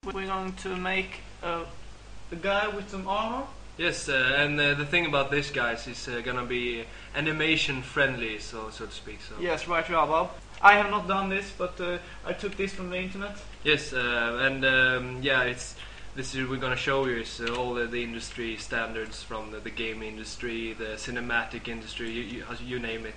We're going to make a guy with some armor. Yes, and the thing about this, guys, is gonna be animation friendly, so to speak. So. Yes, right, Bob. I have not done this, but I took this from the internet. Yes, we're gonna show you is all the industry standards from the game industry, the cinematic industry, you name it.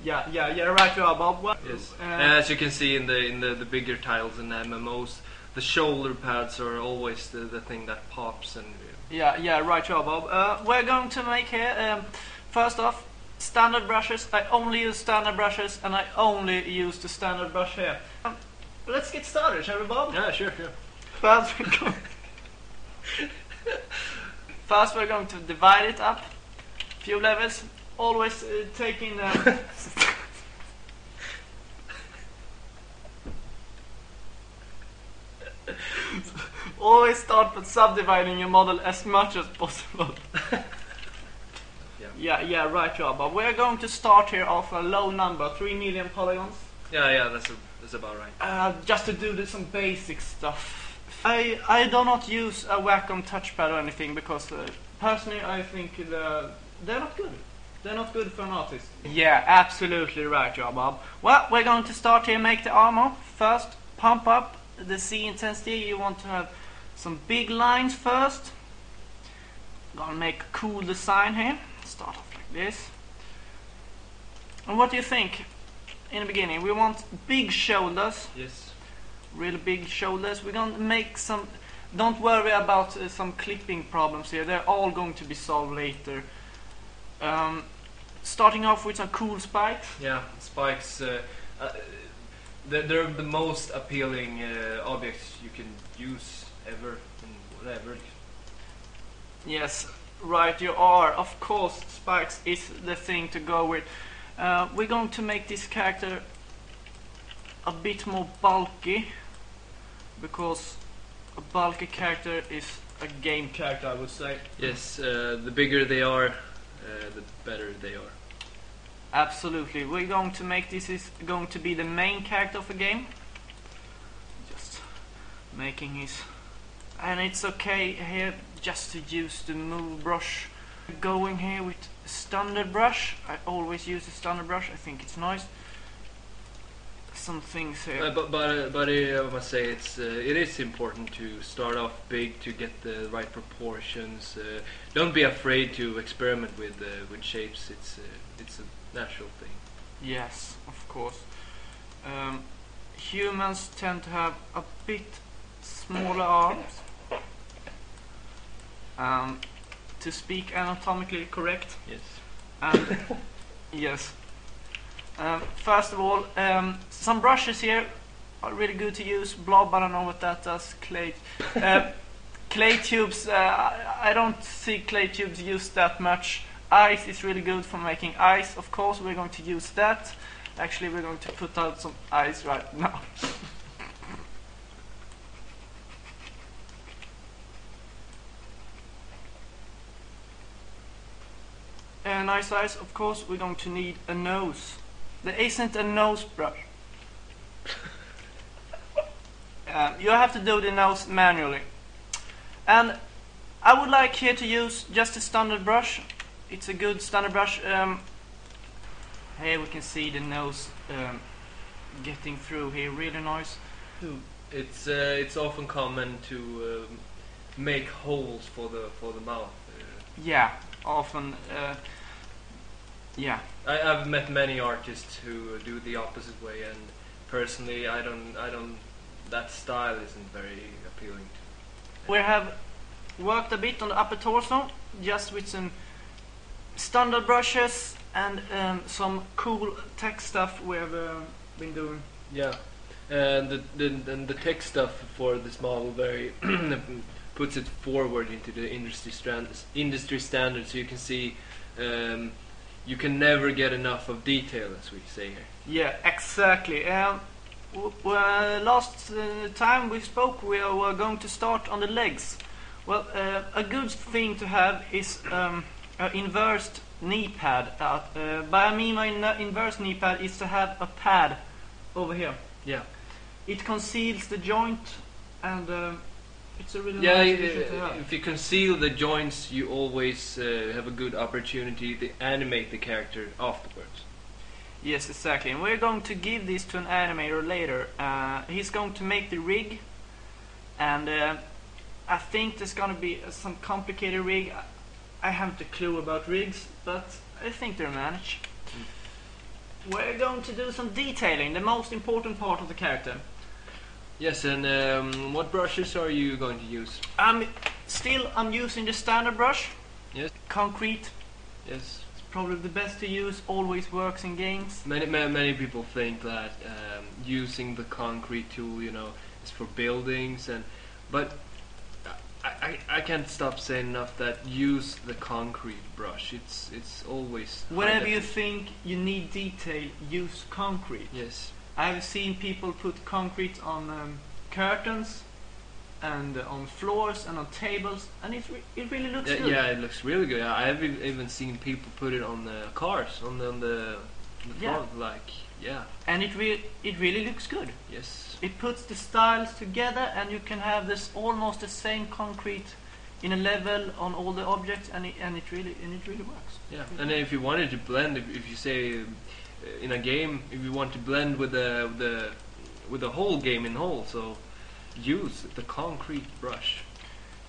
Right, Bob. Well, yes, as you can see in the bigger titles and MMOs, the shoulder pads are always the thing that pops and. Right, Bob. We're going to make here, first off, standard brushes. I only use standard brushes, and I only use the standard brush here. Let's get started, shall we, Bob? Yeah, sure. First we're going to divide it up, few levels, always taking always start with subdividing your model as much as possible. Yeah, right, but we're going to start here off a low number, 3 million polygons. Yeah, that's about right. Just to do some basic stuff. I do not use a Wacom touchpad or anything because personally I think they're not good. They're not good for an artist. Yeah, absolutely right, Bob. Well, we're going to start here, make the armor. First, pump up the C intensity. You want to have some big lines first. Gonna make a cool design here. Start off like this. And what do you think? In the beginning, we want big shoulders. Yes. Really big shoulders. We're going to make some. Don't worry about some clipping problems here. They're all going to be solved later. Starting off with some cool spikes. Yeah, spikes. They're the most appealing objects you can use ever in whatever. Yes, right. You are. Of course, spikes is the thing to go with. We're going to make this character a bit more bulky, because a bulky character is a game character, I would say. Yes, the bigger they are, the better they are. Absolutely. We're going to make this is going to be the main character of a game. Just making his, and it's okay here just to use the move brush. Going here with standard brush. I always use the standard brush. I think it's nice. Some things here. But I must say it is important to start off big to get the right proportions. Don't be afraid to experiment with shapes. It's a natural thing. Yes, of course. Humans tend to have a bit smaller arms. To speak anatomically correct. Yes. Yes. First of all, some brushes here are really good to use. Blob, I don't know what that does. Clay tubes, I don't see clay tubes used that much. Ice is really good for making ice. Of course, we're going to use that. Actually, we're going to put out some ice right now. Nice eyes, of course, we're going to need a nose. There isn't a nose brush. You have to do the nose manually. And I would like here to use just a standard brush. It's a good standard brush. Here we can see the nose getting through here, really nice. It's often common to make holes for the mouth. Yeah, often. Yeah. I've met many artists who do the opposite way, and personally, I don't. That style isn't very appealing to me. We have worked a bit on the upper torso, just with some standard brushes and some cool tech stuff we have been doing. Yeah, and the tech stuff for this model very puts it forward into the industry standard, so you can see. You can never get enough of detail, as we say here. Yeah, exactly. Last time we spoke, we were going to start on the legs. Well, a good thing to have is an inversed knee pad. By I mean my inverse knee pad is to have a pad over here. Yeah. It conceals the joint, and It's a really Yeah, nice addition to have. if you conceal the joints, you always have a good opportunity to animate the character afterwards. Yes, exactly. And we're going to give this to an animator later. He's going to make the rig, and I think there's going to be some complicated rig. I haven't a clue about rigs, but I think they're managed. We're going to do some detailing, the most important part of the character. Yes, and what brushes are you going to use? I'm using the standard brush. Yes. Concrete. Yes. It's probably the best to use. Always works in games. Many people think that using the concrete tool, is for buildings, but I can't stop saying enough that use the concrete brush. It's always whenever you think you need detail, use concrete. Yes. I've seen people put concrete on curtains and on floors and on tables, and it really looks good. Yeah, it looks really good. I've even seen people put it on the cars, on the front, And it really looks good. Yes. It puts the styles together, and you can have this almost the same concrete in a level on all the objects, and it really works. Yeah, and then if you wanted to blend, if you say in a game, if you want to blend with the whole game in whole, so use the concrete brush.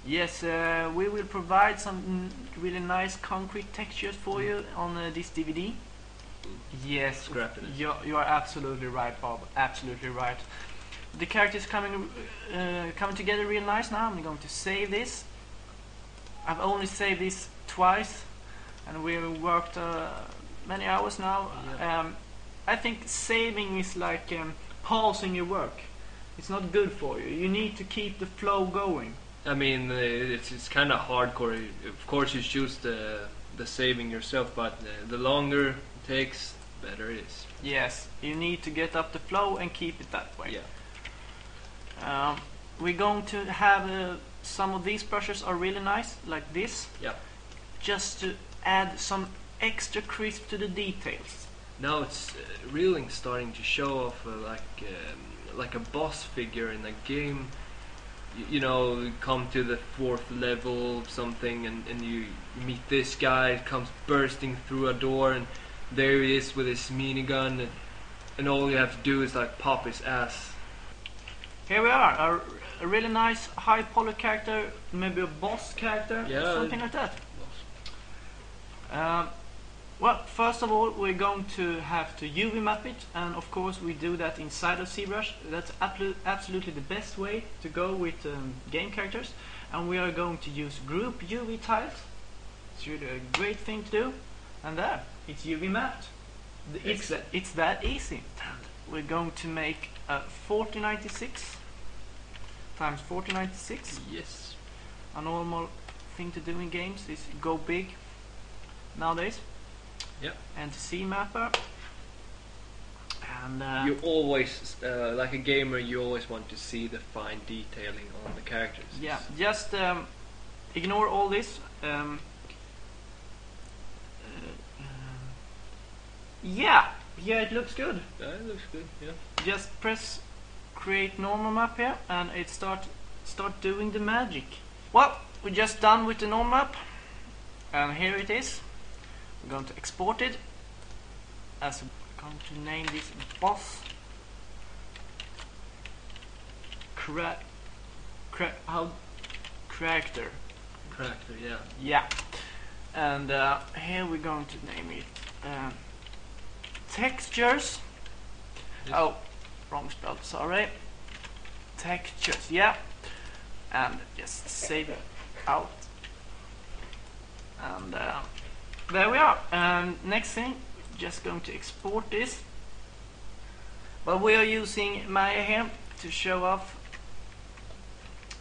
Yes, we will provide some really nice concrete textures for you on this DVD. Yes, you are absolutely right, Bob. Absolutely right. The character is coming together real nice now. I'm going to save this. I've only saved this twice, and we've worked many hours now. Yeah. I think saving is like pausing your work. It's not good for you. You need to keep the flow going. I mean, it's kind of hardcore. Of course, you choose the saving yourself, but the longer it takes, better it is. Yes, you need to get up the flow and keep it that way. Yeah. We're going to have some of these brushes are really nice, like this. Yeah. Just to add some extra crisp to the details. Now it's really starting to show off like a boss figure in a game. You come to the 4th level of something, and you meet this guy, comes bursting through a door, and there he is with his minigun, and all you have to do is like pop his ass. Here we are, a really nice high poly character, maybe a boss character, something like that. Well, first of all, we're going to have to UV map it, and of course we do that inside of ZBrush. That's absolutely the best way to go with game characters, and we are going to use group UV tiles. It's really a great thing to do, and there, it's UV mapped. It's that easy. We're going to make a 4096 times 4096. Yes. A normal thing to do in games is go big nowadays. Yeah. And C mapper. And you always, like a gamer, you always want to see the fine detailing on the characters. Yeah, just ignore all this. Yeah, it looks good. Yeah, it looks good. Yeah. Just press create normal map here, and it start doing the magic. Well, we're just done with the normal map, and here it is. We're going to export it as we're going to name this boss Krakter. Krakter, yeah. Yeah. And here we're going to name it textures. Yes. Oh, wrong spell, sorry. Textures, yeah. And just save it out. And there we are. And next thing, just going to export this. But we are using Maya here to show off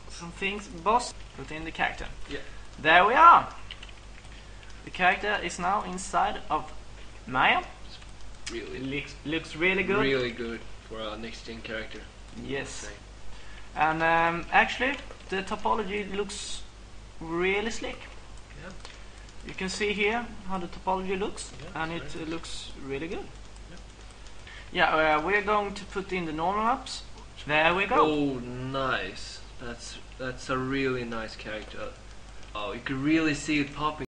some things. Boss, put in the character. Yeah. There we are. The character is now inside of Maya. Really looks really good. Really good for a NextGen character. Yes. And actually, the topology looks really slick. Yeah. You can see here how the topology looks, yeah, and it looks really good. Yeah, we're going to put in the normal maps. There we go. Oh, nice. That's a really nice character. Oh, you can really see it popping.